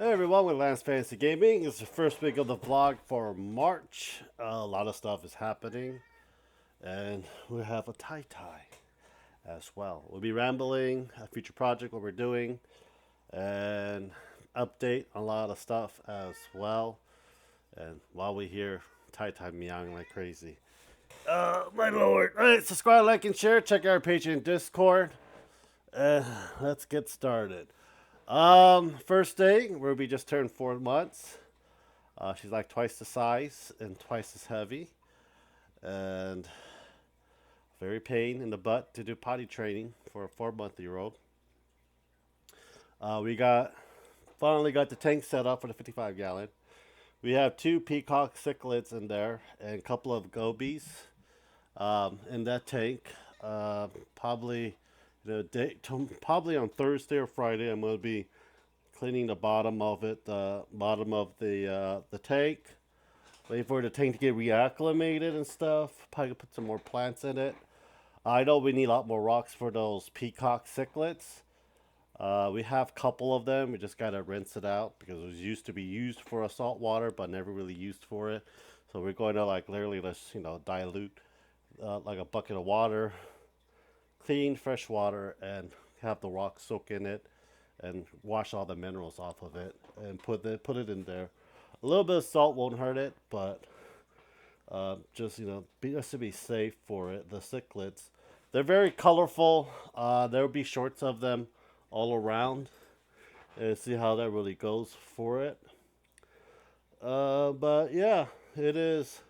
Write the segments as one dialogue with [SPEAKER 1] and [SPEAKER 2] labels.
[SPEAKER 1] Hey everyone, with Lance Fantasy Gaming. It's the first week of the vlog for March. A lot of stuff is happening, and we have a tie as well. We'll be rambling, a future project, what we're doing, and update on a lot of stuff as well. And while we hear tie meowing like crazy. My lord. Alright, subscribe, like, and share. Check out our page in Discord. Uh, let's get started. First day, Ruby just turned 4 months. She's like twice the size and twice as heavy, and very pain in the butt to do potty training for a 4-month-year-old. We got finally got the tank set up for the 55 gallon. We have two peacock cichlids in there and a couple of gobies in that tank. Probably probably on Thursday or Friday, I'm gonna be cleaning the bottom of it, the bottom of the tank. Waiting for the tank to get reacclimated and stuff. Probably put some more plants in it. I know we need a lot more rocks for those peacock cichlids. We have a couple of them. We just gotta rinse it out because it was used to be used for a salt water, but never really used for it. So we're going to like literally just dilute like a bucket of water, clean fresh water, and have the rocks soak in it, and wash all the minerals off of it, and put it in there. A little bit of salt won't hurt it, but just just to be safe for it. The cichlids, they're very colorful. There will be shorts of them all around, and see how that really goes for it. But yeah, it is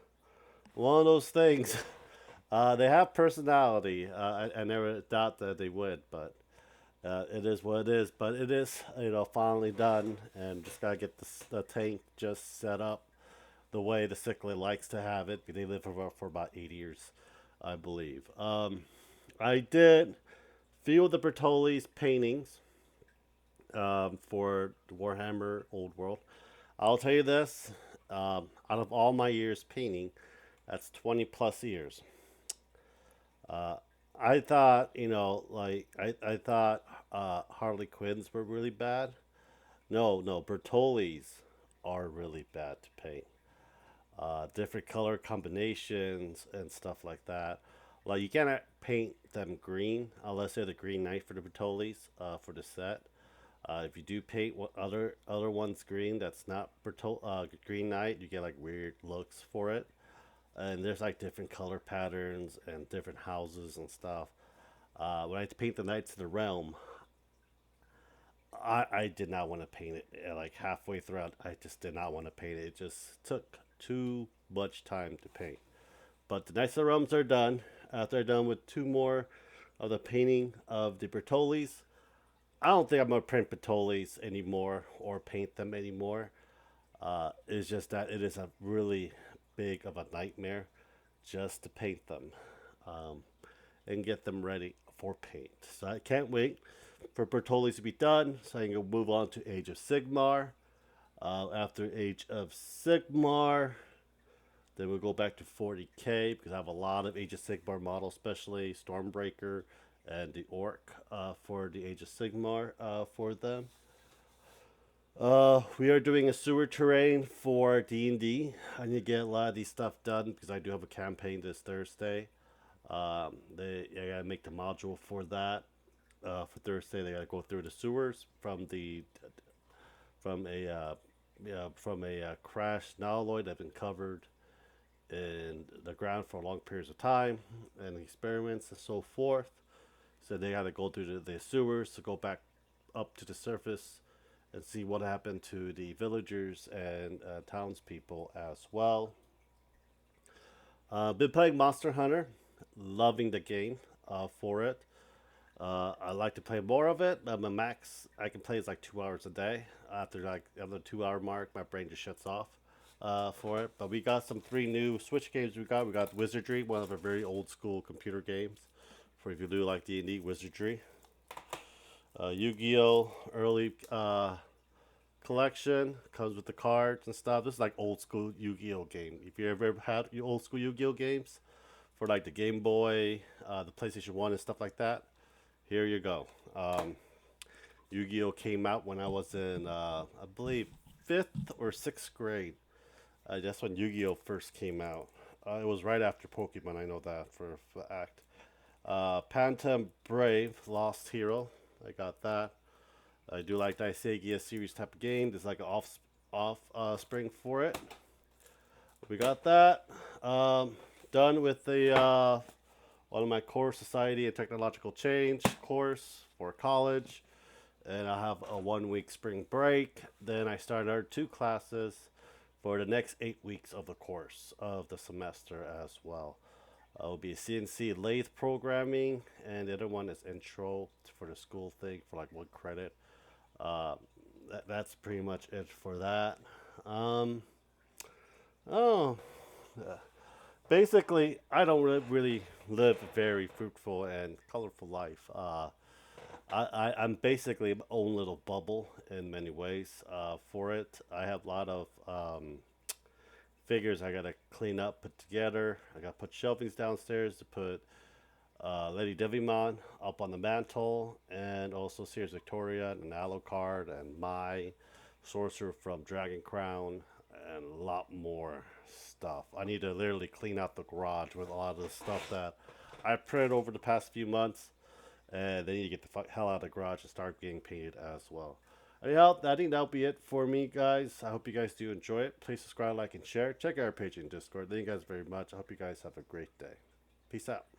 [SPEAKER 1] one of those things. They have personality. I never thought that they would, but it is what it is. But it is finally done, and just gotta get the tank just set up the way the cichlid likes to have it. They live for about 8 years, I believe. I did few of the Bertolli's paintings for Warhammer Old World. I'll tell you this: out of all my years painting, that's 20 plus years. Uh, I thought, I thought Harley Quinns were really bad. No, Bertolli's are really bad to paint. Different color combinations and stuff like that. Like you cannot paint them green unless they're the Green Knight for the Bertollis for the set. If you do paint what other ones green, that's not Green Knight, you get like weird looks for it. And there's like different color patterns and different houses and stuff. When I had to paint the Knights of the Realm, I did not want to paint it. Like halfway throughout, I just did not want to paint it. It just took too much time to paint. But the Knights of the Realms are done. After they're done with two more of the painting of the Bertollis, I don't think I'm gonna print Bertollis anymore or paint them anymore. It's just that it is a really big of a nightmare just to paint them um, and get them ready for paint. So I can't wait for Bertollis to be done so I can move on to Age of Sigmar. After Age of Sigmar, then we'll go back to 40k because I have a lot of Age of Sigmar models, especially Stormbreaker and the Orc for the Age of Sigmar for them. We are doing a sewer terrain for D&D. I need to get a lot of these stuff done because I do have a campaign this Thursday. I gotta make the module for that. For Thursday, they gotta go through the sewers from a crashed nautiloid that's been covered in the ground for long periods of time and experiments and so forth. So they gotta go through the sewers to go back up to the surface and see what happened to the villagers and townspeople as well. Been playing Monster Hunter, loving the game for it. I like to play more of it. My max I can play is like 2 hours a day. After the 2 hour mark, my brain just shuts off for it. But we got some three new Switch games. We got Wizardry, one of our very old school computer games. For if you do like D&D, Wizardry. Yu-Gi-Oh! Early collection comes with the cards and stuff. This is like old school Yu-Gi-Oh game. If you ever had your old school Yu-Gi-Oh games for like the Game Boy, the PlayStation 1 and stuff like that, here you go. Yu-Gi-Oh came out when I was in, I believe, fifth or sixth grade. That's when Yu-Gi-Oh first came out. It was right after Pokemon. I know that for a fact. Pantam Brave Lost Hero. I got that. I do like the Isagia series type of game. There's like an off spring for it. We got that. Um, Done with the one of my core society and technological change course for college, and I have a 1 week spring break. Then I start our two classes for the next 8 weeks of the course of the semester as well. Will be CNC lathe programming, and the other one is intro for the school thing for like 1 credit. Uh, that's pretty much it for that. Um, oh, uh, Basically, I don't really live a very fruitful and colorful life. I'm basically my own little bubble in many ways. For it, I have a lot of figures I gotta clean up, put together. I gotta put shelvings downstairs to put Lady Devimon up on the mantle, and also Sears Victoria and Alucard and my sorcerer from Dragon Crown, and a lot more stuff. I need to literally clean out the garage with a lot of the stuff that I printed over the past few months, and then you get the hell out of the garage and start getting painted as well. Anyhow, I think that'll be it for me, guys. I hope you guys do enjoy it. Please subscribe, like, and share. Check out our page and Discord. Thank you guys very much. I hope you guys have a great day. Peace out.